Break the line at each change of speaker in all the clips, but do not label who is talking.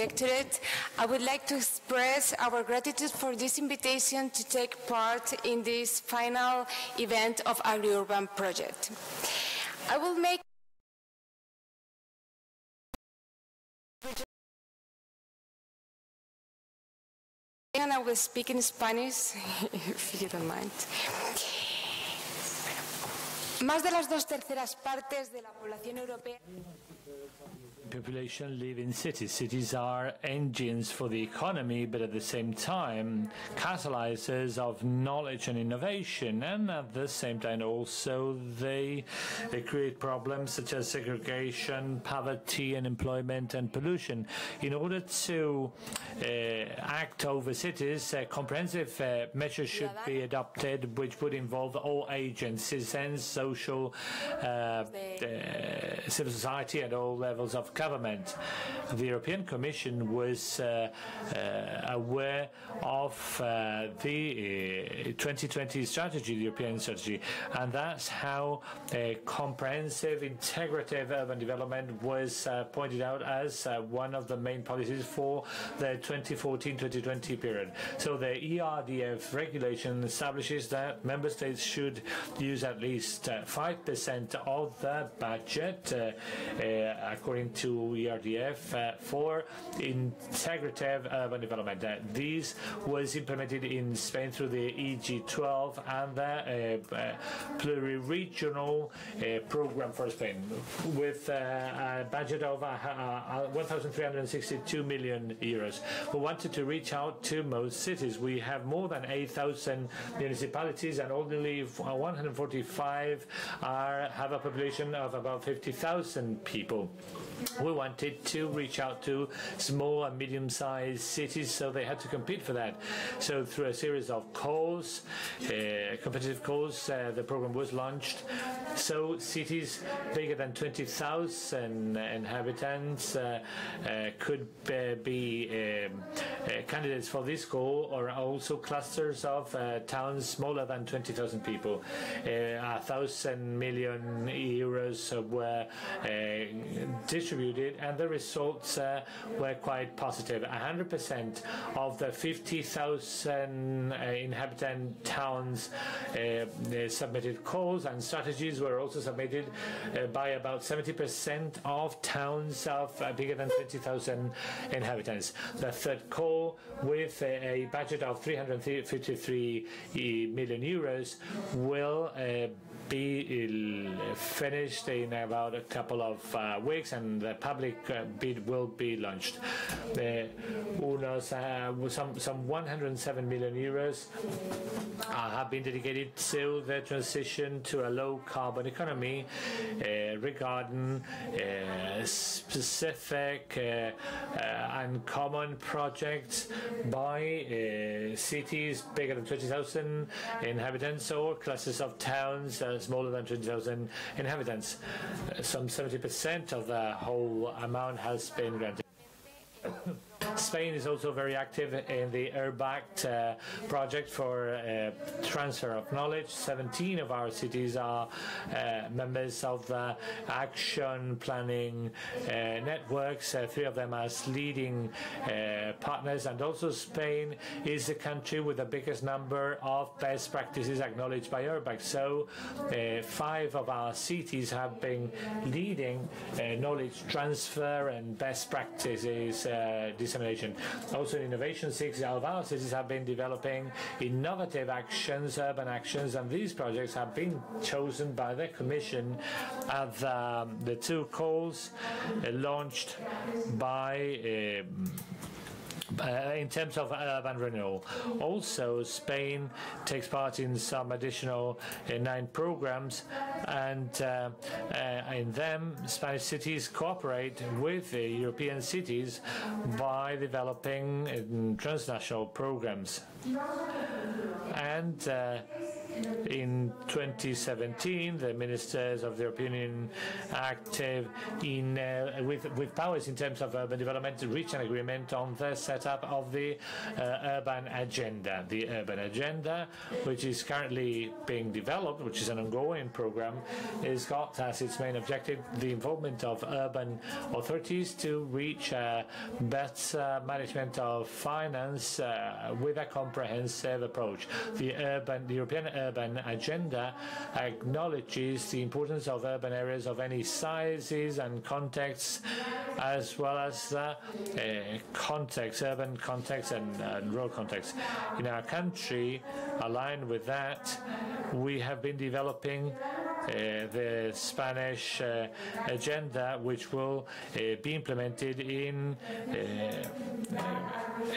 Directorate, I would like to express our gratitude for this invitation to take part in this final event of Agri-Urban project. I will make and I will speak in Spanish, if you don't mind. Más de las 2/3 partes de la población europea.
Population live in cities. Cities are engines for the economy, but at the same time, catalyzers of knowledge and innovation. And at the same time, also, they create problems such as segregation, poverty, unemployment, and pollution. In order to act over cities, comprehensive measures should be adopted, which would involve all agencies and social, civil society at all levels of government. The European Commission was aware of the 2020 strategy, the European strategy, and that's how a comprehensive, integrative urban development was pointed out as one of the main policies for the 2014-2020 period. So the ERDF regulation establishes that member states should use at least 5% of the budget, according to ERDF, for integrative urban development. This was implemented in Spain through the EG12 and the pluri-regional program for Spain, with a budget of 1,362 million euros. We wanted to reach out to most cities. We have more than 8,000 municipalities, and only 145 have a population of about 50,000 people. We wanted to reach out to small and medium-sized cities, so they had to compete for that. So through a series of calls, competitive calls, the program was launched. So cities bigger than 20,000 inhabitants could be candidates for this goal, or also clusters of towns smaller than 20,000 people. 1,000 million euros were distributed, and the results were quite positive. 100% of the 50,000 inhabitant towns submitted calls, and strategies were also submitted by about 70% of towns of bigger than 20,000 inhabitants. The third call, with a budget of 353 million euros, will be finished in about a couple of weeks, and the public bid will be launched. Some 107 million euros have been dedicated to the transition to a low-carbon economy, regarding specific and common projects by cities bigger than 20,000 inhabitants, or clusters of towns smaller than 20,000 inhabitants. Some 70% of the whole amount has been granted. Spain is also very active in the URBACT project for transfer of knowledge. 17 of our cities are members of the action planning networks, 3 of them as leading partners, and also Spain is the country with the biggest number of best practices acknowledged by URBACT. So 5 of our cities have been leading knowledge transfer and best practices dissemination. Also in innovation, 6 of our cities have been developing innovative actions, urban actions, and these projects have been chosen by the Commission at the 2 calls launched by in terms of urban renewal. Also, Spain takes part in some additional 9 programs, and in them, Spanish cities cooperate with European cities by developing transnational programs. And In 2017, the ministers of the European Union active in, with powers in terms of urban development reached an agreement on the setup of the urban agenda. The urban agenda, which is currently being developed, which is an ongoing program, has got as its main objective the involvement of urban authorities to reach better management of finance with a comprehensive approach. The European urban agenda acknowledges the importance of urban areas of any sizes and contexts, as well as context, urban context and rural context. In our country, aligned with that, we have been developing the Spanish agenda, which will be implemented in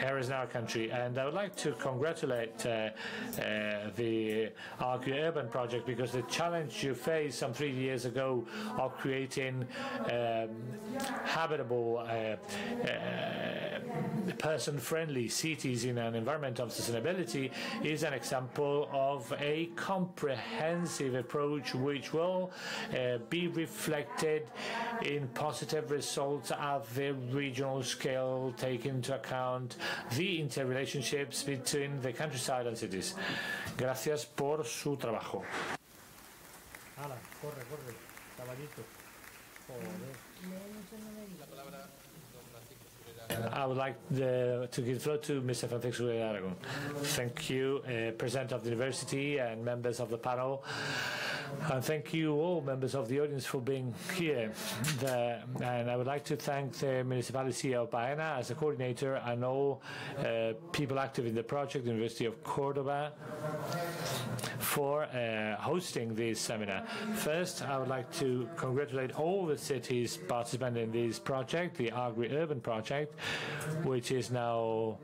areas in our country. And I would like to congratulate the Agri urban project, because the challenge you faced some 3 years ago of creating habitable, person-friendly cities in an environment of sustainability is an example of a comprehensive approach which will be reflected in positive results at the regional scale, taking into account the interrelationships between the countryside and cities. Gracias por su trabajo.
Ala, corre, corre, caballito. Joder.
I would like to give the floor to Mr. Francisco de Aragon. Thank you, President of the University and members of the panel. And thank you all members of the audience for being here. And I would like to thank the municipality of Baena as a coordinator and all people active in the project, the University of Córdoba, for hosting this seminar. First, I would like to congratulate all the cities participating in this project, the Agri urban project, which is now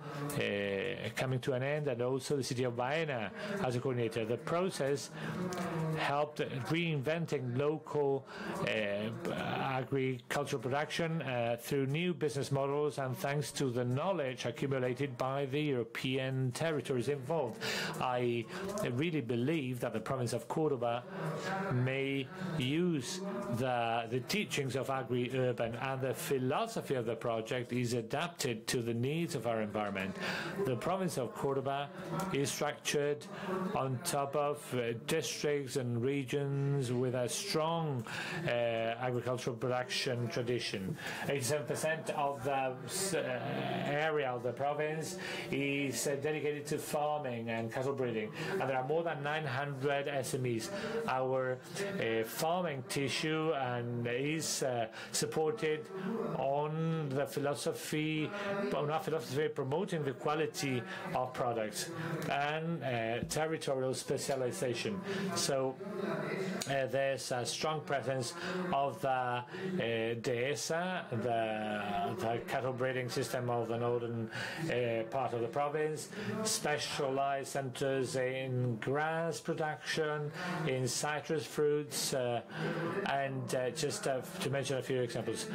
coming to an end, and also the city of Baena as a coordinator. The process helped reinventing local agricultural production through new business models, and thanks to the knowledge accumulated by the European territories involved. I really believe that the province of Córdoba may use the teachings of Agri-Urban, and the philosophy of the project is adapted to the needs of our environment. The province of Córdoba is structured on top of districts and regions with a strong agricultural production tradition. 87% of the area of the province is dedicated to farming and cattle breeding, and there are more than 900 SMEs. Our farming tissue is supported on the philosophy, promoting the quality of products and territorial specialization. So there's a strong presence of the dehesa, the cattle breeding system of the northern part of the province, specialized centers in grass production, in citrus fruits, and just to mention a few examples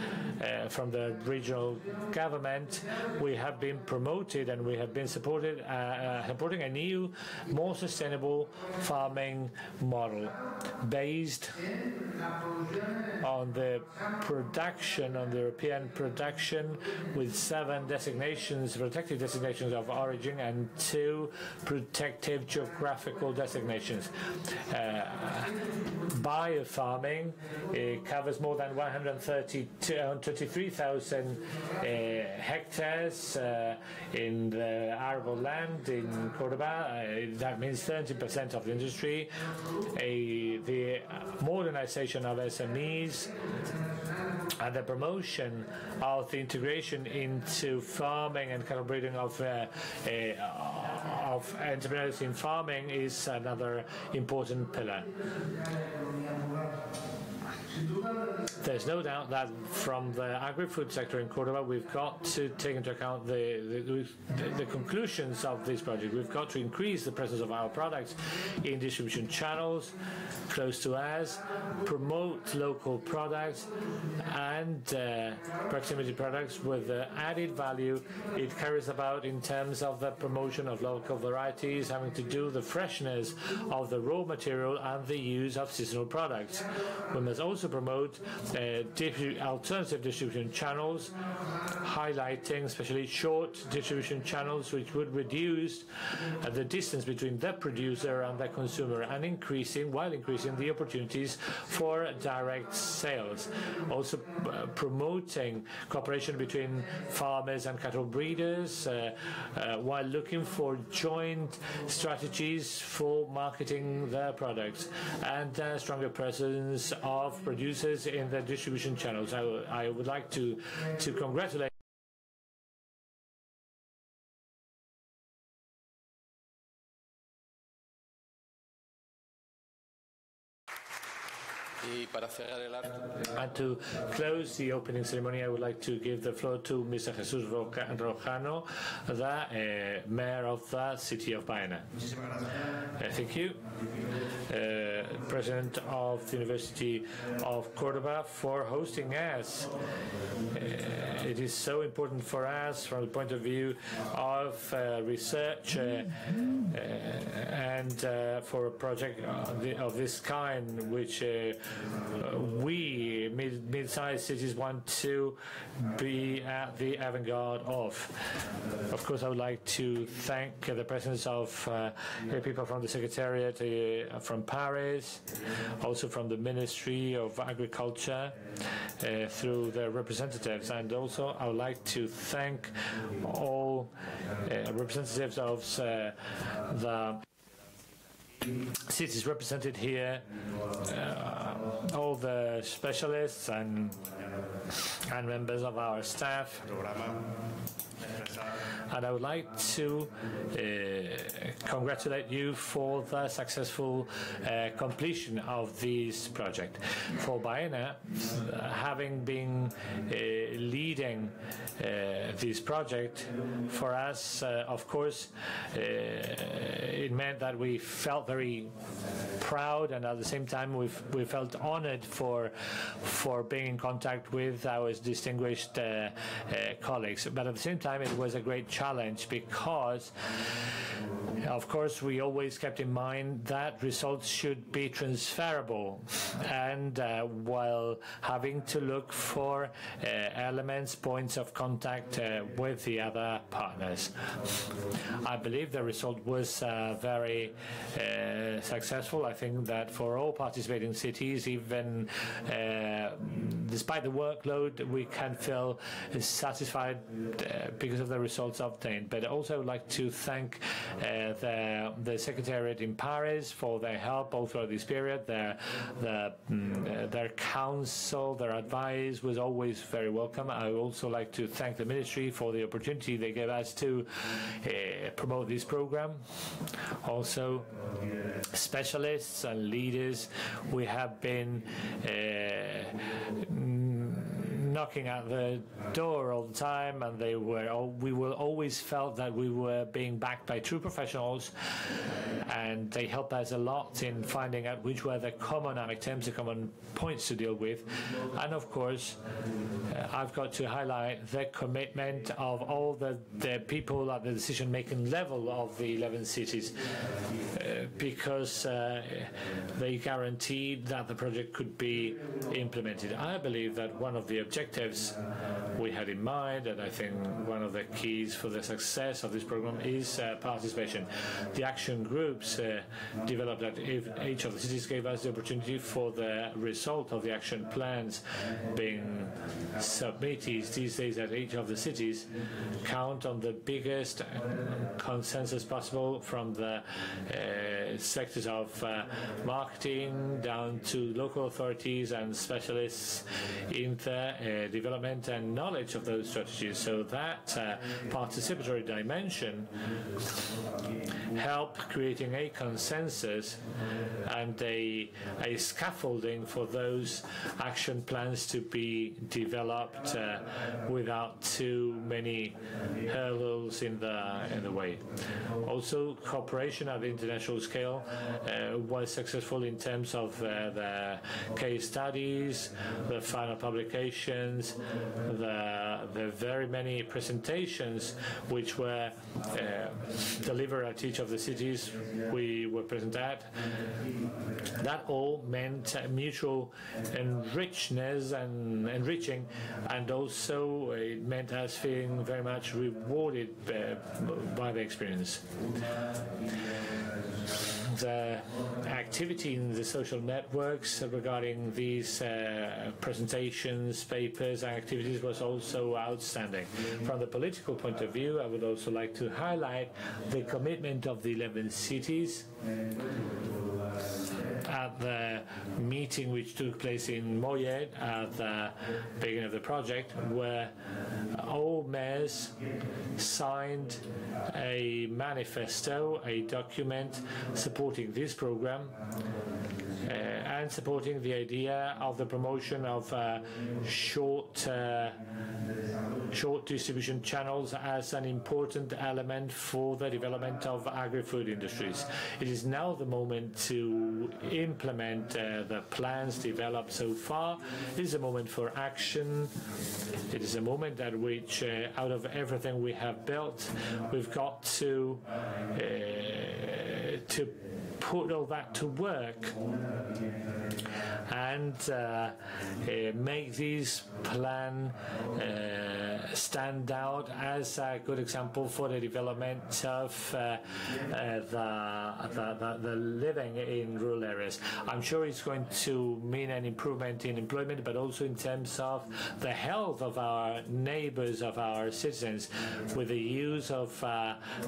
from the regional government, we have been promoted and we have been supporting a new, more sustainable farming model based on the production, on the European production, with 7 designations, protected designations of origin, and 2 protective geographical designations. Biofarming covers more than 123,000 hectares in the arable land in Córdoba. That means 30% of the industry. The modernization of SMEs and the promotion of the integration into farming and cattle breeding of entrepreneurs in farming is another important pillar. There's no doubt that from the agri-food sector in Córdoba, we've got to take into account the conclusions of this project. We've got to increase the presence of our products in distribution channels close to us, promote local products and proximity products with the added value it carries about in terms of the promotion of local varieties, having to do the freshness of the raw material and the use of seasonal products. We must also promote alternative distribution channels, highlighting especially short distribution channels which would reduce the distance between the producer and the consumer and increasing the opportunities for direct sales. Also promoting cooperation between farmers and cattle breeders while looking for joint strategies for marketing their products and stronger presence of producers in the distribution channels. I would like to congratulate and to close the opening ceremony, I would like to give the floor to Mr. Jesús Rojano, the mayor of the city of Baena. Thank you. President of the University of Córdoba, for hosting us. It is so important for us from the point of view of research and for a project of this kind, which we mid-sized cities want to be at the avant-garde of. Of course, I would like to thank the presence of people from the Secretariat from Paris, also from the Ministry of Agriculture through their representatives, and also I would like to thank all representatives of the cities represented here, all the specialists and members of our staff. And I would like to congratulate you for the successful completion of this project. For Baena, having been leading this project, for us, of course, it meant that we felt very proud, and at the same time we felt honored for being in contact with our distinguished colleagues. But at the same time, it was a great challenge because, of course, we always kept in mind that results should be transferable, and while having to look for elements, points of contact with the other partners. I believe the result was very successful. I think that for all participating cities, even despite the workload, we can feel satisfied because of the results obtained. But also I would like to thank the Secretariat in Paris for their help all throughout this period. Their counsel, their advice was always very welcome. I would also like to thank the Ministry for the opportunity they gave us to promote this program. Also, specialists and leaders, we have been knocking at the door all the time, and we will always felt that we were being backed by true professionals, and they helped us a lot in finding out which were the common items, the common points to deal with. And of course, I've got to highlight the commitment of all the people at the decision-making level of the 11 cities, because they guaranteed that the project could be implemented. I believe that one of the objectives we had in mind, and I think one of the keys for the success of this program, is participation. The action groups developed that if each of the cities gave us the opportunity for the result of the action plans being submitted these days at each of the cities, count on the biggest consensus possible from the sectors of marketing down to local authorities and specialists in the development and knowledge of those strategies. So that participatory dimension help creating a consensus and a scaffolding for those action plans to be developed without too many hurdles in the way. Also, cooperation at the international scale was successful in terms of the case studies, the final publications, the very many presentations which were delivered at each of the cities we were present at. That all meant mutual enriching, and also it meant us feeling very much rewarded by the experience. The activity in the social networks regarding these presentations, papers, and activities was also outstanding. From the political point of view, I would also like to highlight the commitment of the 11 cities at the meeting which took place in Mollet at the beginning of the project, where all mayors signed a manifesto, a document supporting this program and supporting the idea of the promotion of short distribution channels as an important element for the development of agri-food industries. It is now the moment to implement the plans developed so far. It is a moment for action. It is a moment at which, out of everything we have built, we've got to put all that to work and make this plan stand out as a good example for the development of the living in rural areas. I'm sure it's going to mean an improvement in employment, but also in terms of the health of our neighbors, of our citizens, with the use of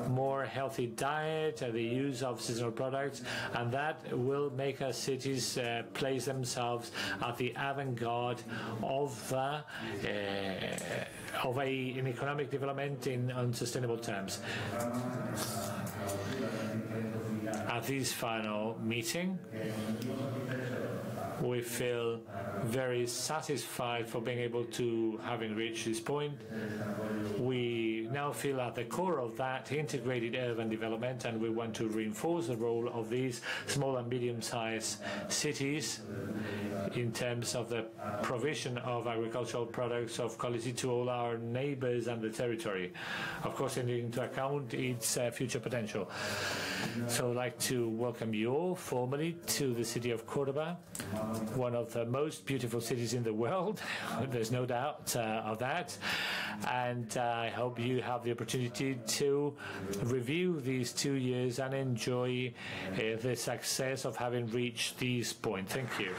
more healthy diet, the use of seasonal products, and that will make our cities place themselves at the avant-garde of an economic development on sustainable terms. At this final meeting, we feel very satisfied for being able to having reached this point. We now feel at the core of that integrated urban development, and we want to reinforce the role of these small and medium-sized cities in terms of the provision of agricultural products of quality to all our neighbors and the territory, of course taking into account its future potential. So I'd like to welcome you all formally to the city of Córdoba, one of the most beautiful cities in the world. There's no doubt of that. And I hope you have the opportunity to review these 2 years and enjoy the success of having reached this point. Thank you.